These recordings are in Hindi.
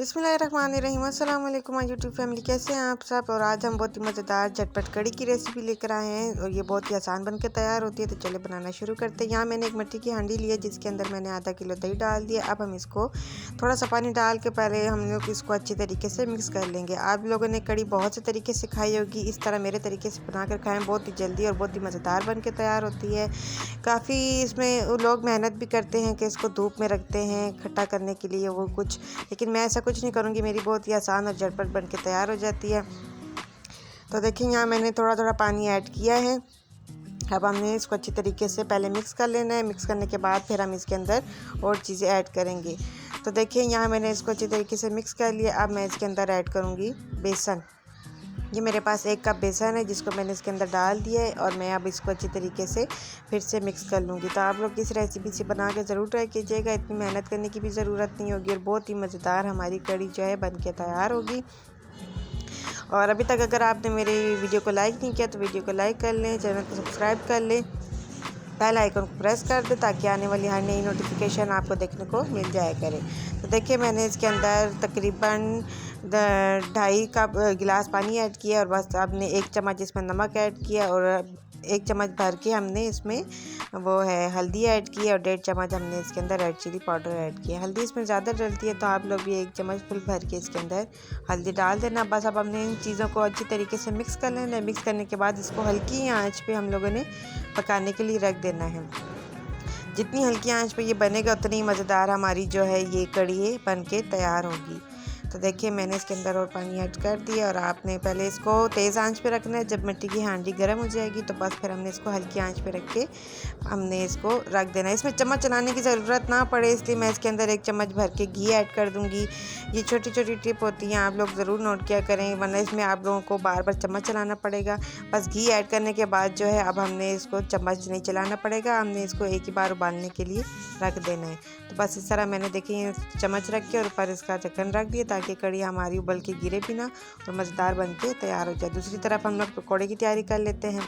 बिस्मिल्लाहिर्रहमानिर्रहीम। अस्सलाम वालेकुम यूट्यूब फैमिली, कैसे हैं आप सब। और आज हम बहुत ही मज़ेदार झटपट कड़ी की रेसिपी लेकर आए हैं और ये बहुत ही आसान बनकर तैयार होती है। तो चले बनाना शुरू करते हैं। यहाँ मैंने एक मिट्टी की हांडी ली है जिसके अंदर मैंने आधा किलो दही डाल दिया। अब हम इसको थोड़ा सा पानी डाल के पहले हम लोग इसको अच्छी तरीके से मिक्स कर लेंगे। आप लोगों ने कड़ी बहुत से तरीके से खाई होगी, इस तरह मेरे तरीके से बना कर खाएँ। बहुत ही जल्दी और बहुत ही मज़ेदार बन के तैयार होती है। काफ़ी इसमें लोग मेहनत भी करते हैं कि इसको धूप में रखते हैं खट्टा करने के लिए वो कुछ, लेकिन मैं ऐसा कुछ नहीं करूँगी। मेरी बहुत ही आसान और झटपट बन के तैयार हो जाती है। तो देखिए यहाँ मैंने थोड़ा थोड़ा पानी ऐड किया है। अब हमने इसको अच्छी तरीके से पहले मिक्स कर लेना है। मिक्स करने के बाद फिर हम इसके अंदर और चीज़ें ऐड करेंगे। तो देखिए यहाँ मैंने इसको अच्छी तरीके से मिक्स कर लिया। अब मैं इसके अंदर ऐड करूँगी बेसन। ये मेरे पास 1 कप बेसन है जिसको मैंने इसके अंदर डाल दिया है और मैं अब इसको अच्छी तरीके से फिर से मिक्स कर लूँगी। तो आप लोग इस रेसिपी से बना के ज़रूर ट्राई कीजिएगा। इतनी मेहनत करने की भी ज़रूरत नहीं होगी और बहुत ही मज़ेदार हमारी कड़ी जो है बन के तैयार होगी। और अभी तक अगर आपने मेरी वीडियो को लाइक नहीं किया तो वीडियो को लाइक कर लें, चैनल को सब्सक्राइब कर लें, बेल आइकन को प्रेस कर दें ताकि आने वाली हर नई नोटिफिकेशन आपको देखने को मिल जाया करे। तो देखिए मैंने इसके अंदर तकरीबन 2.5 कप गिलास पानी ऐड किया और बस आपने 1 चम्मच इसमें नमक ऐड किया और 1 चम्मच भर के हमने इसमें वो है हल्दी ऐड की और 1.5 चम्मच हमने इसके अंदर रेड चिली पाउडर ऐड किया। हल्दी इसमें ज़्यादा डलती है तो आप लोग भी 1 चम्मच फुल भर के इसके अंदर हल्दी डाल देना। बस अब हमने इन चीज़ों को अच्छी तरीके से मिक्स कर लेना है। मिक्स करने के बाद इसको हल्की आंच पे हम लोगों ने पकाने के लिए रख देना है। जितनी हल्की आंच पे ये बनेगा उतनी मज़ेदार हमारी जो है ये कड़ी बन के तैयार होगी। तो देखिए मैंने इसके अंदर और पानी ऐड कर दिया और आपने पहले इसको तेज़ आंच पे रखना है। जब मिट्टी की हांडी गर्म हो जाएगी तो बस फिर हमने इसको हल्की आंच पे रख के हमने इसको रख देना है। इसमें चम्मच चलाने की ज़रूरत ना पड़े इसलिए मैं इसके अंदर 1 चम्मच भर के घी ऐड कर दूँगी। ये छोटी छोटी टिप होती हैं, आप लोग ज़रूर नोट किया करें वरना इसमें आप लोगों को बार बार चम्मच चलाना पड़ेगा। बस घी ऐड करने के बाद जो है अब हमने इसको चम्मच नहीं चलाना पड़ेगा, हमने इसको एक ही बार उबालने के लिए रख देना है। तो बस इस तरह मैंने देखिए चम्मच रख के और ऊपर इसका ढक्कन रख दिया ताकि कड़ी हमारी उबल के गिरे भी ना और मज़ेदार बन के तैयार हो जाए। दूसरी तरफ हम लोग पकौड़े की तैयारी कर लेते हैं।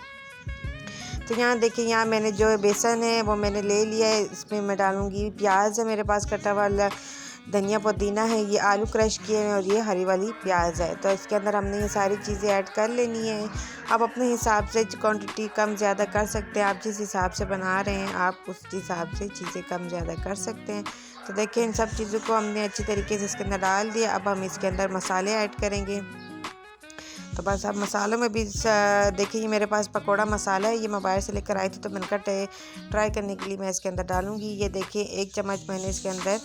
तो यहाँ देखिए यहाँ मैंने जो बेसन है वो मैंने ले लिया है। इसमें मैं डालूँगी प्याज है मेरे पास कटा वाला, धनिया पुदीना है, ये आलू क्रश किए हैं और ये हरी वाली प्याज है। तो इसके अंदर हमने ये सारी चीज़ें ऐड कर लेनी है। आप अपने हिसाब से क्वांटिटी कम ज़्यादा कर सकते हैं। आप जिस हिसाब से बना रहे हैं आप उस हिसाब से चीज़ें कम ज़्यादा कर सकते हैं। तो देखिए इन सब चीज़ों को हमने अच्छी तरीके से इसके अंदर डाल दिया। अब हम इसके अंदर मसाले ऐड करेंगे। तो बस अब मसालों में भी देखिए ये मेरे पास पकोड़ा मसाला है, ये मैं बाहर से लेकर आई थी तो मैंने कहा ट्राई करने के लिए मैं इसके अंदर डालूंगी। ये देखिए 1 चम्मच मैंने इसके अंदर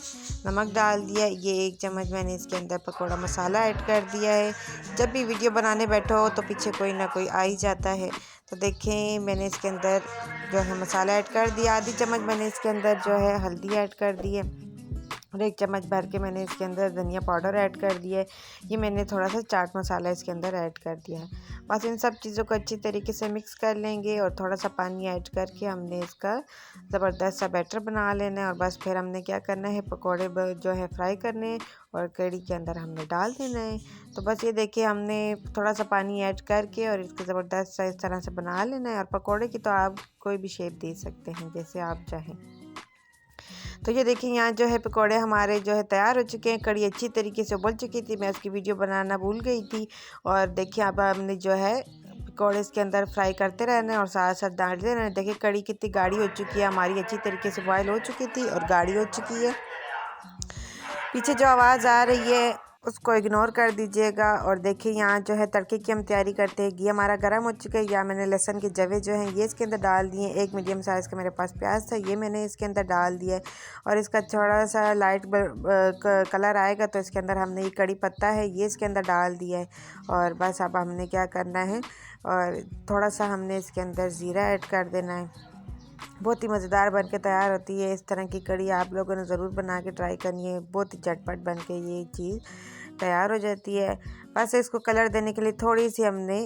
नमक डाल दिया। ये 1 चम्मच मैंने इसके अंदर पकोड़ा मसाला ऐड कर दिया है। जब भी वीडियो बनाने बैठो तो पीछे कोई ना कोई आ ही जाता है। तो देखें मैंने इसके अंदर जो है मसाला ऐड कर दिया। आधी चम्मच मैंने इसके अंदर जो है हल्दी ऐड कर दी है और 1 चम्मच भर के मैंने इसके अंदर धनिया पाउडर ऐड कर दिया है। ये मैंने थोड़ा सा चाट मसाला इसके अंदर ऐड कर दिया है। बस इन सब चीज़ों को अच्छी तरीके से मिक्स कर लेंगे और थोड़ा सा पानी ऐड करके हमने इसका ज़बरदस्त सा बैटर बना लेना है। और बस फिर हमने क्या करना है, पकौड़े जो है फ्राई करने और कड़ी के अंदर हमने डाल देना है। तो बस ये देखिए हमने थोड़ा सा पानी ऐड करके और इसको ज़बरदस्त सा इस तरह से बना लेना है। और पकौड़े की तो आप कोई भी शेप दे सकते हैं जैसे आप चाहें। तो ये देखिए यहाँ जो है पकोड़े हमारे जो है तैयार हो चुके हैं। कड़ी अच्छी तरीके से उबल चुकी थी, मैं उसकी वीडियो बनाना भूल गई थी। और देखिए अब हमने जो है पकोड़े इसके अंदर फ्राई करते रहना है और साथ साथ डालते रहना है। देखिए कड़ी कितनी गाढ़ी हो चुकी है हमारी, अच्छी तरीके से बॉयल हो चुकी थी और गाढ़ी हो चुकी है। पीछे जो आवाज़ आ रही है उसको इग्नोर कर दीजिएगा। और देखिए यहाँ जो है तड़के की हम तैयारी करते हैं। घी हमारा गर्म हो चुका है। या मैंने लहसुन के जवे जो हैं ये इसके अंदर डाल दिए। 1 मीडियम साइज़ का मेरे पास प्याज था, ये मैंने इसके अंदर डाल दिया है। और इसका थोड़ा सा लाइट कलर आएगा तो इसके अंदर हमने ये कड़ी पत्ता है ये इसके अंदर डाल दिया है। और बस अब हमने क्या करना है और थोड़ा सा हमने इसके अंदर ज़ीरा ऐड कर देना है। बहुत ही मज़ेदार बन के तैयार होती है। इस तरह की कड़ी आप लोगों ने ज़रूर बना के ट्राई करनी है। बहुत ही झटपट बन के ये चीज़ तैयार हो जाती है। बस इसको कलर देने के लिए थोड़ी सी हमने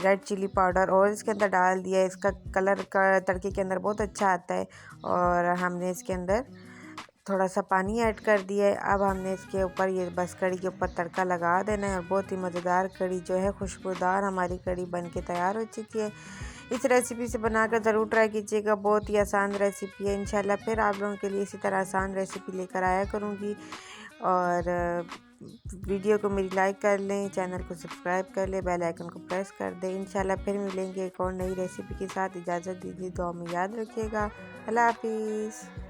रेड चिली पाउडर और इसके अंदर डाल दिया। इसका कलर का तड़के के अंदर बहुत अच्छा आता है। और हमने इसके अंदर थोड़ा सा पानी ऐड कर दिया है। अब हमने इसके ऊपर ये बस कड़ी के ऊपर तड़का लगा देना है और बहुत ही मज़ेदार कड़ी जो है खुशबूदार हमारी कड़ी बन के तैयार हो चुकी है। इस रेसिपी से बनाकर ज़रूर ट्राई कीजिएगा। बहुत ही आसान रेसिपी है। इंशाल्लाह फिर आप लोगों के लिए इसी तरह आसान रेसिपी लेकर आया करूँगी। और वीडियो को मेरी लाइक कर लें, चैनल को सब्सक्राइब कर लें, बेल आइकन को प्रेस कर दें। इंशाल्लाह फिर मिलेंगे एक और नई रेसिपी के साथ। इजाज़त दीजिए, दुआ में याद रखिएगा। अल्लाह हाफिज़।